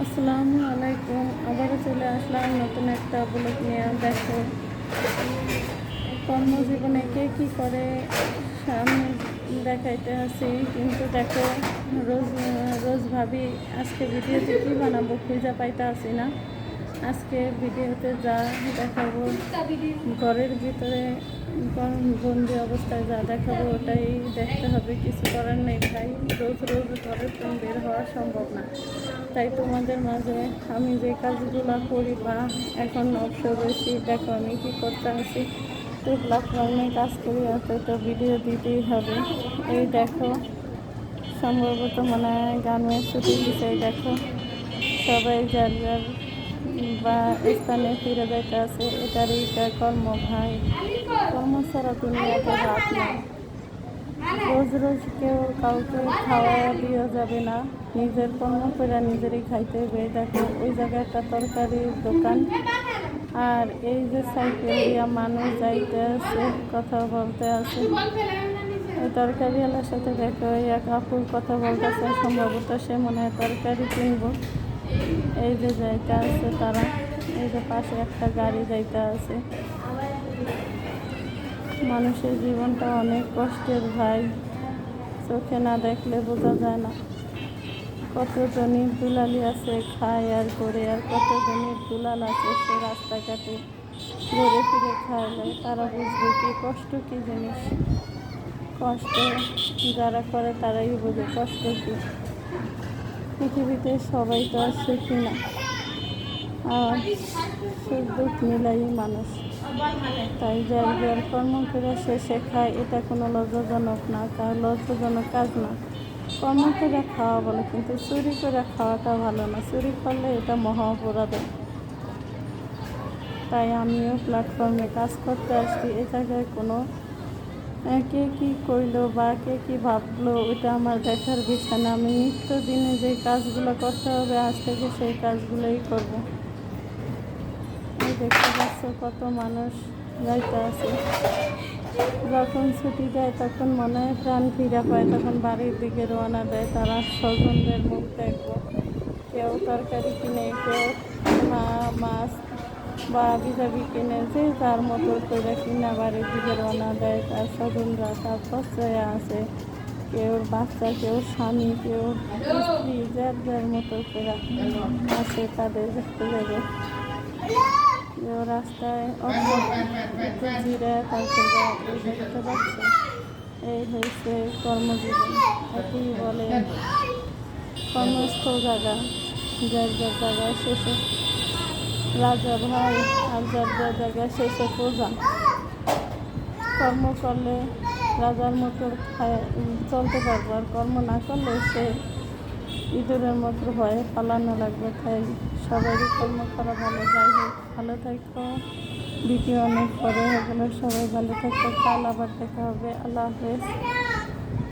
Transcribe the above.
আসসালামু আলাইকুম। আবারও চলে আসলাম নতুন একটা ব্লগ নিয়ে। দেখো কর্মজীবনে কে কী করে সামনে দেখাইতে আছি, কিন্তু দেখো রোজ রোজ ভাবি আজকে ভিডিওতে কী বানাবো, খুঁজে পাইতে আসি না। আজকে ভিডিওতে যা দেখাবো ঘরের ভিতরে বন্দি অবস্থায় যা দেখাবো ওটাই দেখতে হবে, কিছু করার নেই ভাই। রোজ রোজ ঘরের বের হওয়া সম্ভব না। তাই তোমাদের মাঝে আমি যে কাজগুলো করি বা এখন অবসর রয়েছি, দেখো আমি কী করতে আসি। তো প্ল্যাটফর্মে কাজ করি, তো ভিডিও দিতেই হবে। এই দেখো সম্ভবত মনে হয় গানের ছুটি দিতে, দেখো সবাই যার যার বা স্থানে ফিরে যাইতে আছে। এটারই কর্ম ভাই, কর্ম ছাড়া দুনিয়াতে রাত নেই। রোজ রোজ কেউ কাউকে খাওয়া দিও যাবে না, নিজের কর্ম করে নিজেরই খাইতে হবে। দেখো ওই জায়গায় একটা তরকারির দোকান, আর এই যে সাইকেল দিয়া মানুষ যাইতে আছে, কথা বলতে আছে। ওই তরকারিওয়ালার সাথে দেখো এক আপুর কথা বলতেছে, সম্ভবত সে মনে হয় তরকারি কিনবো। এই যে যাইতে আছে তারা, এই যে পাশে একটা গাড়ি যাইতে আছে। মানুষের জীবনটা অনেক কষ্টের ভাই, চোখে না দেখলে বোঝা যায় না। কতজনের দুলালি আছে খায় আর করে, আর কতজনের দুলাল আছে সে রাস্তাঘাটে ঘুরে ফিরে খায়। তারা বুঝবে কি কষ্ট কী জিনিস। কষ্ট যারা করে তারাই বোঝে কষ্ট কী। পৃথিবীতে সবাই তো আর সুখী না, আর সুখ দুঃখ মিলাই মানুষ। তাই যার যার কর্ম করে সে শেখায়, এটা কোনো লজ্জাজনক না, কার লজ্জাজনক কাজ না। কর্ম করে খাওয়া বলে, কিন্তু চুরি করে খাওয়াটা ভালো না। চুরি করলে এটা মহা অপরাধ। তাই আমিও প্ল্যাটফর্মে কাজ করতে আসছি। এ জায়গায় কোনো কে কী করলো বা কে কী ভাবলো ওটা আমার দেখার বিষয় না। আমি নিত্যদিনে যে কাজগুলো করতে হবে আজ থেকে সেই কাজগুলোই করব। এই দেখতে পাচ্ছ কত মানুষ যাইতে আছে। যখন ছুটি দেয় তখন মনে হয় প্রাণ ফিরে পায়, তখন বাড়ির দিকে রওনা দেয়। তারা স্বজনদের মুখ দেখবো, কেউ তরকারি কিনে, কেউ মাছ বা বিজাবি কিনে, যে যার মতো করে কিনা বাড়ির দিকে রওনা দেয়। তার স্বজনরা তার পশ্রয়ে আছে, কেউ বাচ্চা, কেউ স্বামী, কেউ স্ত্রী, যার যার মতো করে আছে তাদের দেখতে যাবে। কেউ রাস্তায় একটু জিরে তারপরে এই দেখতে পাচ্ছে। এই হয়েছে কর্মজীবন, একেই বলে কর্মস্থল জায়গা। যার যার জায়গায় শেষে রাজা ভাই, আর যার যার জায়গায় শেষে প্রজা। কর্ম করলে রাজার মতো চলতে পারবো, আর কর্ম না করলে সে ইঁদুরের মতো ভয়ে পালানো লাগবে। তাই সবারই কর্ম করা ভালো। যাই হোক, ভালো থাকো। ভিডিও অনেক বড় হয়ে গেল, সবাই ভালো থাকো। কাল আবার দেখা হবে। আল্লাহ হাফেজ।